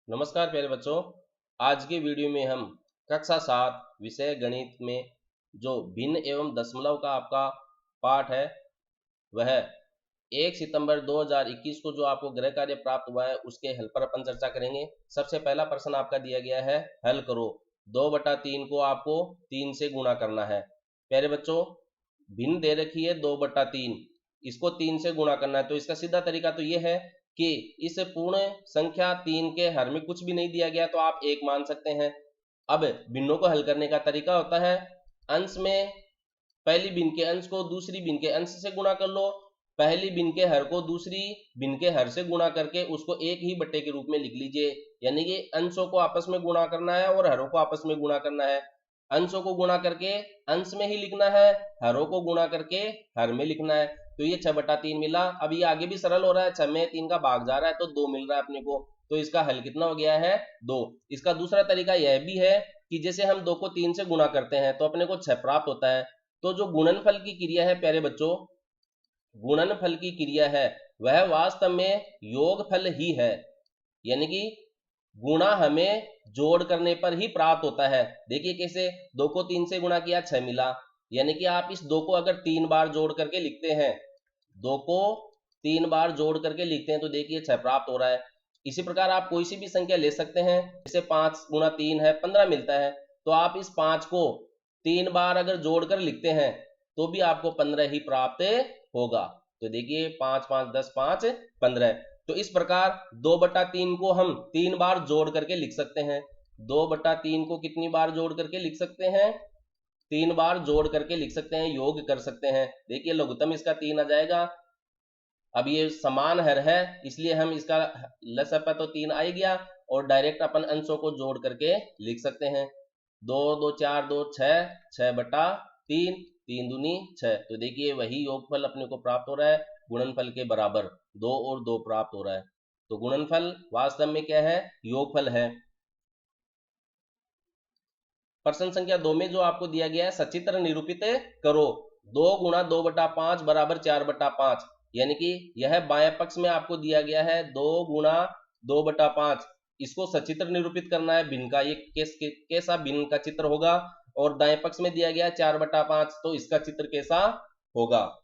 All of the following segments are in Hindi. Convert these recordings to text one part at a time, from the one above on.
नमस्कार प्यारे बच्चों। आज के वीडियो में हम कक्षा 7 विषय गणित में जो भिन्न एवं दशमलव का आपका पाठ है वह 1 सितंबर 2021 को जो आपको गृह कार्य प्राप्त हुआ है उसके हल पर अपन चर्चा करेंगे। सबसे पहला प्रश्न आपका दिया गया है, हल करो। 2/3 को आपको 3 से गुणा करना है। प्यारे बच्चों, भिन्न दे रखी है 2/3, इसको 3 से गुणा करना है। तो इसका सीधा तरीका तो ये है कि इस पूर्ण संख्या 3 के हर में कुछ भी नहीं दिया गया तो आप 1 मान सकते हैं। अब भिन्नों को हल करने का तरीका होता है, अंश में पहली भिन्न के अंश को दूसरी भिन्न के अंश से गुणा कर लो, पहली भिन्न के हर को दूसरी भिन्न के हर से गुणा करके उसको एक ही बट्टे के रूप में लिख लीजिए। यानी कि अंशों को आपस में गुणा करना है और हरों को आपस में गुणा करना है। अंशों को गुणा करके अंश में ही लिखना है, हरों को गुणा करके हर में लिखना है। तो ये 6/3 मिला। अब ये आगे भी सरल हो रहा है, 6 में 3 का भाग जा रहा है तो 2 मिल रहा है अपने को। तो इसका हल कितना हो गया है, 2। इसका दूसरा तरीका यह भी है कि जैसे हम 2 को 3 से गुणा करते हैं तो अपने को 6 प्राप्त होता है। तो जो गुणनफल की क्रिया है प्यारे बच्चों, गुणनफल की क्रिया है वह वास्तव में योगफल ही है। यानी कि गुणा हमें जोड़ करने पर ही प्राप्त होता है। देखिए कैसे, 2 को 3 से गुणा किया 6 मिला। यानी कि आप इस 2 को अगर 3 बार जोड़ करके लिखते हैं, 2 को 3 बार जोड़ करके लिखते हैं तो देखिए 6 प्राप्त हो रहा है। इसी प्रकार आप कोई सी भी संख्या ले सकते हैं, जैसे 5 गुणा 3 है 15 मिलता है। तो आप इस 5 को 3 बार अगर जोड़कर लिखते हैं तो भी आपको 15 ही प्राप्त होगा। तो देखिए 5 5 10 5 15। तो इस प्रकार 2/3 को हम 3 बार जोड़ करके लिख सकते हैं। 2/3 को कितनी बार जोड़ करके लिख सकते हैं, 3 बार जोड़ करके लिख सकते हैं, योग कर सकते हैं। देखिए लघुत्तम इसका 3 आ जाएगा। अब ये समान हर है इसलिए हम इसका लसअ तो 3 आ ही गया और डायरेक्ट अपन अंशों को जोड़ करके लिख सकते हैं। 2 2 4 2 6, 6/3, 3 दूनी 6। तो देखिए वही योगफल अपने को प्राप्त हो रहा है, गुणनफल के बराबर 2 और 2 प्राप्त हो रहा है। तो गुणनफल वास्तव में क्या है, योगफल है। प्रश्न संख्या 2 में जो आपको दिया गया है, सचित्र निरूपित करो। 2 गुणा 2/5 बराबर 4/5। यानी कि यह बाएं पक्ष में आपको दिया गया है 2 गुणा 2/5। इसको सचित्र निरूपित करना है भिन्न का। ये कैसा भिन्न का चित्र होगा, और दाएं पक्ष में दिया गया है 4/5, तो इसका चित्र कैसा होगा।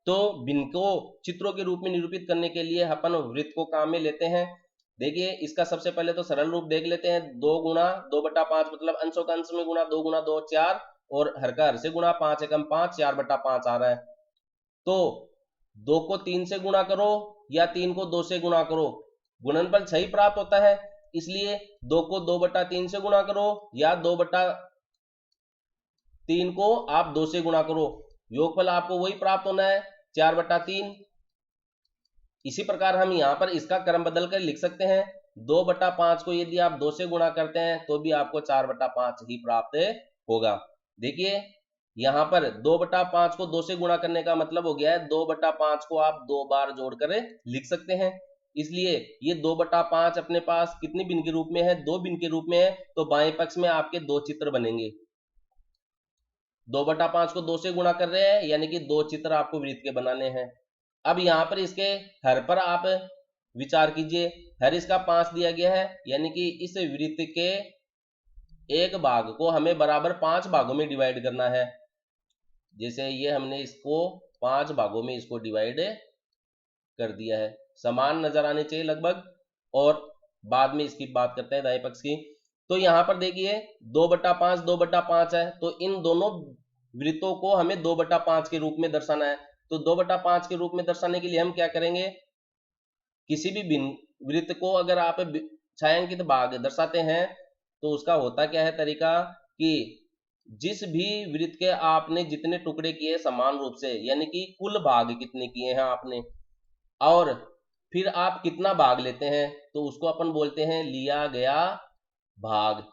तो भिन्न को चित्रों के रूप में निरूपित करने के लिए अपन वृत्त को काम में लेते हैं। देखिए इसका सबसे पहले तो सरल रूप देख लेते हैं। 2 गुणा 2/5 मतलब अंशों का अंश में गुणा, 2 गुणा 2 4, और हर का हर से गुणा, 5 एकम 5, 4/5 आ रहा है। तो 2 को 3 से गुणा करो या 3 को 2 से गुणा करो, गुणनफल 6 ही प्राप्त होता है। इसलिए 2 को 2/3 से गुणा करो या 2/3 को आप 2 से गुणा करो, योगफल आपको वही प्राप्त होना है, 4/3। इसी प्रकार हम यहाँ पर इसका क्रम बदल कर लिख सकते हैं। 2/5 को यदि आप 2 से गुणा करते हैं तो भी आपको 4/5 ही प्राप्त होगा। देखिए यहाँ पर 2/5 को 2 से गुणा करने का मतलब हो गया है 2/5 को आप 2 बार जोड़कर लिख सकते हैं। इसलिए ये 2/5 अपने पास कितने भिन्न के रूप में है, 2 भिन्न के रूप में है। तो बाएं पक्ष में आपके 2 चित्र बनेंगे। 2/5 को 2 से गुणा कर रहे हैं यानी कि 2 चित्र आपको वृत्त के बनाने हैं। अब यहाँ पर इसके हर पर आप विचार कीजिए। हर इसका 5 दिया गया है, यानी कि इस वृत्त के एक भाग को हमें बराबर 5 भागों में डिवाइड करना है। जैसे ये हमने इसको 5 भागों में इसको डिवाइड कर दिया है, समान नजर आने चाहिए लगभग, और बाद में इसकी बात करते हैं दाएं पक्ष की। तो यहाँ पर देखिए 2/5 2/5 है, तो इन दोनों वृत्तों को हमें 2/5 के रूप में दर्शाना है। तो 2/5 के रूप में दर्शाने के लिए हम क्या करेंगे, किसी भी भिन्न वृत्त को अगर आप छायांकित भाग दर्शाते हैं तो उसका होता क्या है तरीका, कि जिस भी वृत्त के आपने जितने टुकड़े किए समान रूप से, यानी कि कुल भाग कितने किए हैं आपने, और फिर आप कितना भाग लेते हैं तो उसको अपन बोलते हैं लिया गया भाग।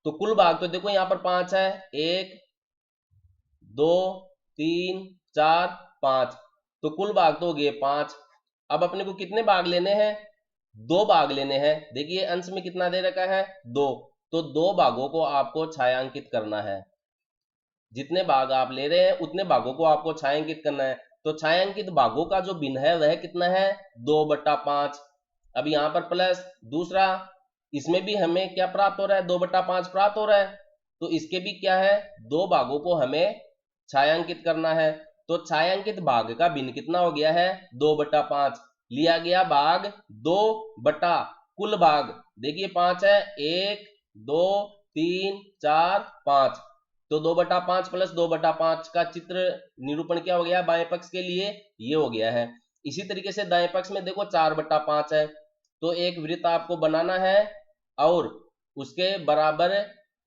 तो कुल भाग तो देखो यहाँ पर 5 है, 1 2 3 4 5, तो कुल भाग तो हो गए 5। अब अपने को कितने भाग लेने हैं, 2 भाग लेने हैं। देखिए अंश में कितना दे रखा है, 2, तो 2 भागों को आपको छायांकित करना है। जितने भाग आप ले रहे हैं उतने भागों को आपको छायांकित करना है। तो छायांकित भागों का जो भिन्न है वह कितना है, 2/5। अब यहाँ पर प्लस दूसरा, इसमें भी हमें क्या प्राप्त हो रहा है, 2/5 प्राप्त हो रहा है। तो इसके भी क्या है, दो भागों को हमें छायांकित करना है। तो छायांकित भाग का भिन्न कितना हो गया है, 2/5। लिया गया भाग 2 बटा कुल भाग देखिए 5 है, 1 2 3 4 5। तो 2/5 प्लस 2/5 का चित्र निरूपण क्या हो गया बाएं पक्ष के लिए, ये हो गया है। इसी तरीके से दाएं पक्ष में देखो 4/5 है। तो एक वृत्त आपको बनाना है और उसके बराबर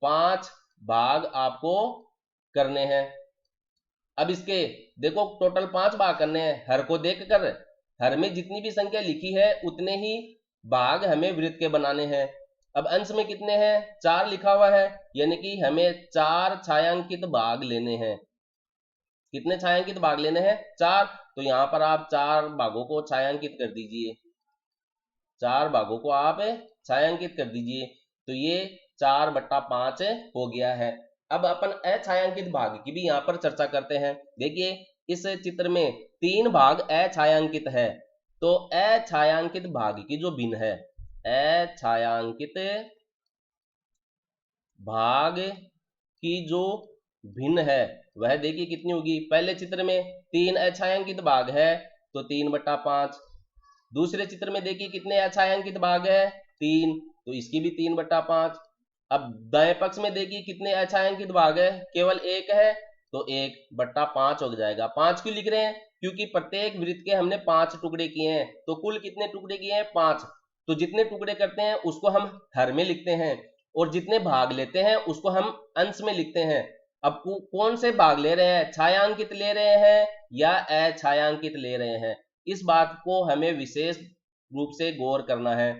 5 भाग आपको करने हैं। अब इसके देखो टोटल 5 भाग करने हैं। हर को देखकर, हर में जितनी भी संख्या लिखी है उतने ही भाग हमें वृत्त के बनाने हैं। अब अंश में कितने हैं, 4 लिखा हुआ है, यानी कि हमें 4 छायांकित भाग लेने हैं। कितने छायांकित भाग लेने हैं, 4। तो यहां पर आप 4 भागों को छायांकित कर दीजिए, 4 भागों को आप छायांकित कर दीजिए। तो ये 4/5 हो गया है। अब अपन अछायांकित भाग की भी यहाँ पर चर्चा करते हैं। देखिए इस चित्र में 3 भाग अछायांकित है। तो अछायांकित भाग की जो भिन्न है, अछायांकित भाग की जो भिन्न है वह देखिए कितनी होगी। पहले चित्र में 3 अछायांकित भाग है तो 3/5। दूसरे चित्र में देखिए कितने अछायांकित भाग है, 3, तो इसकी भी 3/5। अब दाएं पक्ष में देखिए कितने अछायांकित भाग है, केवल 1 है, तो 1/5 हो जाएगा। 5 क्यों लिख रहे हैं, क्योंकि प्रत्येक वृत्त के हमने 5 टुकड़े किए हैं। तो कुल कितने टुकड़े किए हैं, 5। तो जितने टुकड़े करते हैं उसको हम हर में लिखते हैं और जितने भाग लेते हैं उसको हम अंश में लिखते हैं। अब कौन से भाग ले रहे हैं, छायांकित ले रहे हैं या अछायांकित ले रहे हैं, इस बात को हमें विशेष रूप से गौर करना है।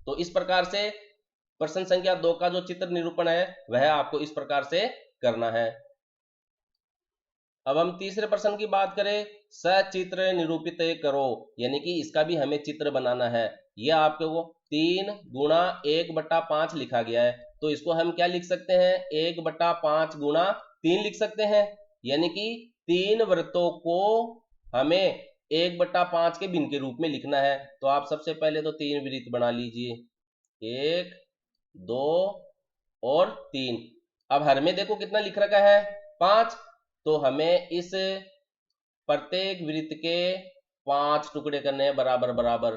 तो इस प्रकार से प्रश्न संख्या 2 का जो चित्र निरूपण है वह आपको इस प्रकार से करना है। अब हम तीसरे प्रश्न की बात करें, सचित्र निरूपित करो, यानी कि इसका भी हमें चित्र बनाना है। यह आपको 3 गुणा 1/5 लिखा गया है। तो इसको हम क्या लिख सकते हैं, 1/5 गुणा 3 लिख सकते हैं, यानी कि 3 वृत्तों को हमें 1/5 के भिन्न के रूप में लिखना है। तो आप सबसे पहले तो 3 वृत्त बना लीजिए, 1 2 और 3। अब हर में देखो कितना लिख रखा है, 5। तो हमें इस प्रत्येक वृत्त के 5 टुकड़े करने हैं, बराबर बराबर।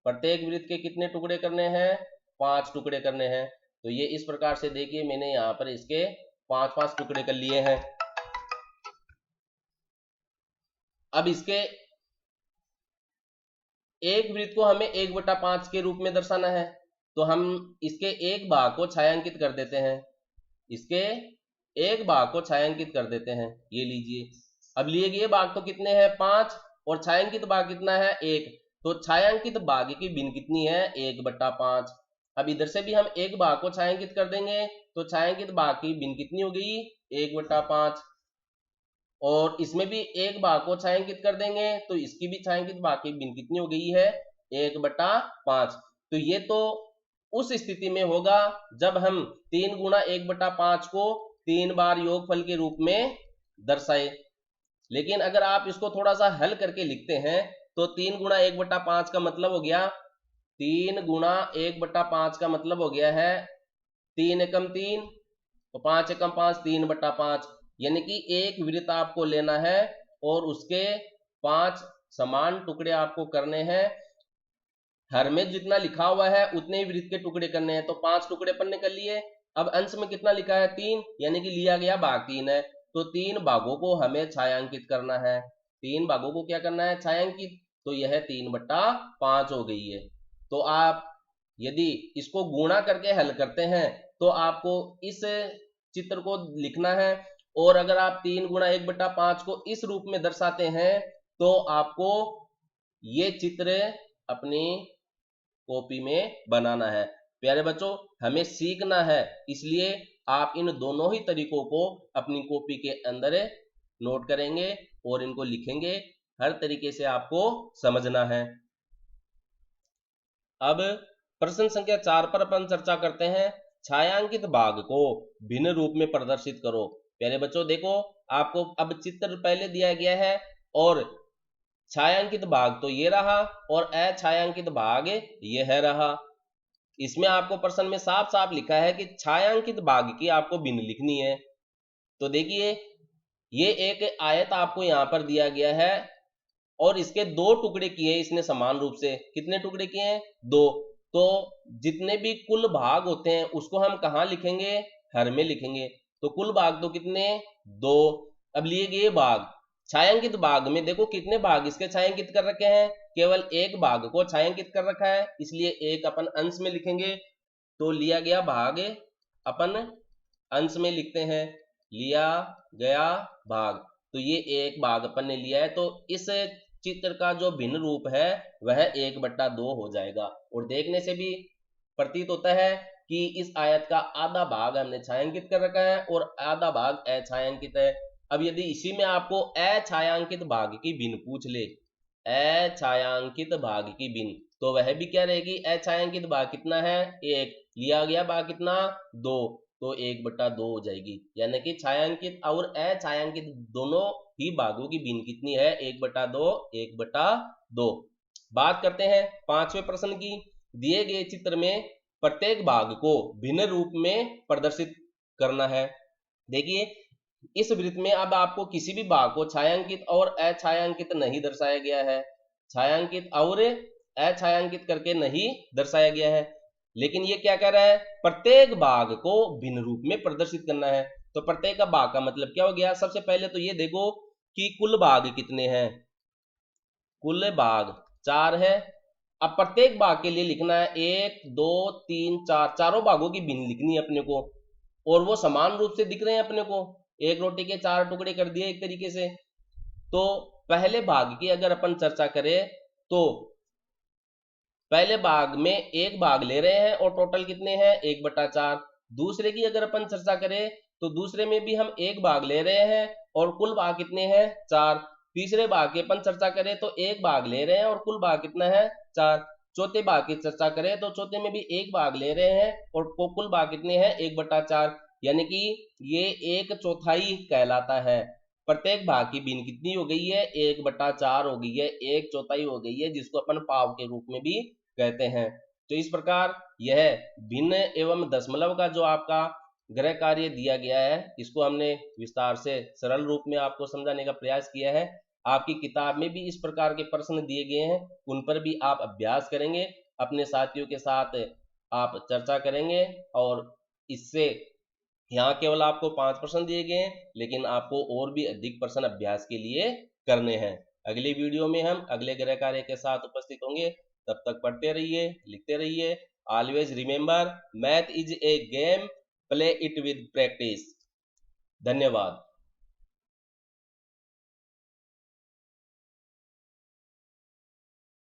प्रत्येक वृत्त के कितने टुकड़े करने हैं, 5 टुकड़े करने हैं। तो ये इस प्रकार से देखिए मैंने यहाँ पर इसके 5-5 टुकड़े कर लिए हैं। अब इसके एक वृत्त को हमें 1/5 के रूप में दर्शाना है। तो हम इसके एक भाग को छायांकित कर देते हैं, इसके एक भाग को छायांकित कर देते हैं, ये लीजिए। अब लिए गए भाग तो कितने हैं, 5, और छायांकित भाग कितना है, 1। तो छायांकित भाग की भिन्न कितनी है, 1/5। अब इधर से भी हम एक भाग को छायांकित कर देंगे तो छायांकित भाग की भिन्न कितनी हो गई, 1/5। और इसमें भी एक भाग को छायांकित कर देंगे तो इसकी भी छायांकित भाग की भिन्न कितनी हो गई है, 1/5। तो ये तो उस स्थिति में होगा जब हम 3 गुणा 1/5 को 3 बार योगफल के रूप में दर्शाए। लेकिन अगर आप इसको थोड़ा सा हल करके लिखते हैं तो 3 गुणा 1/5 का मतलब हो गया, 3 गुणा 1/5 का मतलब हो गया है 3 एकम 3, तो 5 एकम 5, 3/5। यानी कि एक वृत्त आपको लेना है और उसके 5 समान टुकड़े आपको करने हैं। हर में जितना लिखा हुआ है उतने ही वृत्त के टुकड़े करने हैं। तो 5 टुकड़े अपन ने कर लिए। अब अंश में कितना लिखा है, 3, यानी कि लिया गया भाग 3 है। तो 3 भागों को हमें छायांकित करना है, 3 भागों को क्या करना है, छायांकित। तो यह 3/5 हो गई है। तो आप यदि इसको गुणा करके हल करते हैं तो आपको इस चित्र को लिखना है। और अगर आप 3 गुणा 1/5 को इस रूप में दर्शाते हैं तो आपको ये चित्र अपनी कॉपी में बनाना है। प्यारे बच्चों, हमें सीखना है, इसलिए आप इन दोनों ही तरीकों को अपनी कॉपी के अंदर नोट करेंगे और इनको लिखेंगे। हर तरीके से आपको समझना है। अब प्रश्न संख्या 4 पर अपन चर्चा करते हैं, छायांकित भाग को भिन्न रूप में प्रदर्शित करो। प्यारे बच्चों देखो, आपको अब चित्र पहले दिया गया है और छायांकित भाग तो ये रहा और अछायांकित भाग ये है रहा। इसमें आपको प्रश्न में साफ साफ लिखा है कि छायांकित भाग की आपको भिन्न लिखनी है। तो देखिए ये एक आयत आपको यहाँ पर दिया गया है और इसके दो टुकड़े किए इसने समान रूप से। कितने टुकड़े किए हैं? दो। तो जितने भी कुल भाग होते हैं उसको हम कहाँ लिखेंगे? हर में लिखेंगे। तो कुल भाग तो कितने? दो। अब लिए गए भाग, छायांकित भाग में देखो कितने भाग इसके छायांकित कर रखे हैं? केवल एक भाग को छायांकित कर रखा है, इसलिए एक अपन अंश में लिखेंगे। तो लिया गया भाग अपन अंश में लिखते हैं, लिया गया भाग। तो ये एक भाग अपन ने लिया है, तो इस चित्र का जो भिन्न रूप है वह 1/2 हो जाएगा। और देखने से भी प्रतीत होता है कि इस आयत का आधा भाग हमने छायांकित कर रखा है और आधा भाग अछायांकित है। अब यदि इसी में आपको अछायांकित भाग की भिन्न पूछ ले, अछायांकित भाग की भिन्न, तो वह भी क्या रहेगी? अछायांकित भाग कितना है? 1। लिया गया भाग कितना? 2। तो 1/2 हो जाएगी। यानी कि छायांकित और अछायांकित दोनों ही भागों की भिन्न कितनी है? 1/2, 1/2। बात करते हैं पांचवें प्रश्न की। दिए गए चित्र में प्रत्येक भाग को भिन्न रूप में प्रदर्शित करना है। देखिए इस वृत्त में अब आपको किसी भी भाग को छायांकित और अछायांकित नहीं दर्शाया गया है, छायांकित और अछायांकित करके नहीं दर्शाया गया है, लेकिन ये क्या कह रहा है? प्रत्येक भाग को भिन्न रूप में प्रदर्शित करना है। तो प्रत्येक का भाग का मतलब क्या हो गया? सबसे पहले तो ये देखो कि कुल भाग कितने हैं। कुल भाग 4 है। अब प्रत्येक भाग के लिए लिखना है 1 2 3 4, चारों भागों की भिन्न लिखनी है अपने को, और वो समान रूप से दिख रहे हैं अपने को। एक रोटी के 4 टुकड़े कर दिए एक तरीके से। तो पहले भाग की अगर अपन चर्चा करें तो पहले भाग में एक भाग ले रहे हैं और टोटल कितने हैं? 1/4। दूसरे की अगर अपन चर्चा करें तो दूसरे में भी हम एक भाग ले रहे हैं और कुल भाग कितने हैं? 4। तीसरे भाग की अपन चर्चा करें तो एक भाग ले रहे हैं और कुल भाग कितना है? 4। चौथे भाग की चर्चा करें तो चौथे में भी एक भाग ले रहे हैं और कुल भाग कितने हैं? 1/4। यानी कि ये 1/4 कहलाता है। प्रत्येक भाग की भिन्न कितनी हो गई है? 1/4 हो गई है, 1/4 हो गई है, जिसको अपन पाव के रूप में भी कहते हैं। तो इस प्रकार यह भिन्न एवं दशमलव का जो आपका गृह कार्य दिया गया है, इसको हमने विस्तार से सरल रूप में आपको समझाने का प्रयास किया है। आपकी किताब में भी इस प्रकार के प्रश्न दिए गए हैं, उन पर भी आप अभ्यास करेंगे, अपने साथियों के साथ आप चर्चा करेंगे। और इससे यहाँ केवल आपको 5 प्रश्न दिए गए हैं, लेकिन आपको और भी अधिक प्रश्न अभ्यास के लिए करने हैं। अगली वीडियो में हम अगले गृह कार्य के साथ उपस्थित होंगे। तब तक पढ़ते रहिए, लिखते रहिए। Always remember, math is a game, play it with practice. धन्यवाद।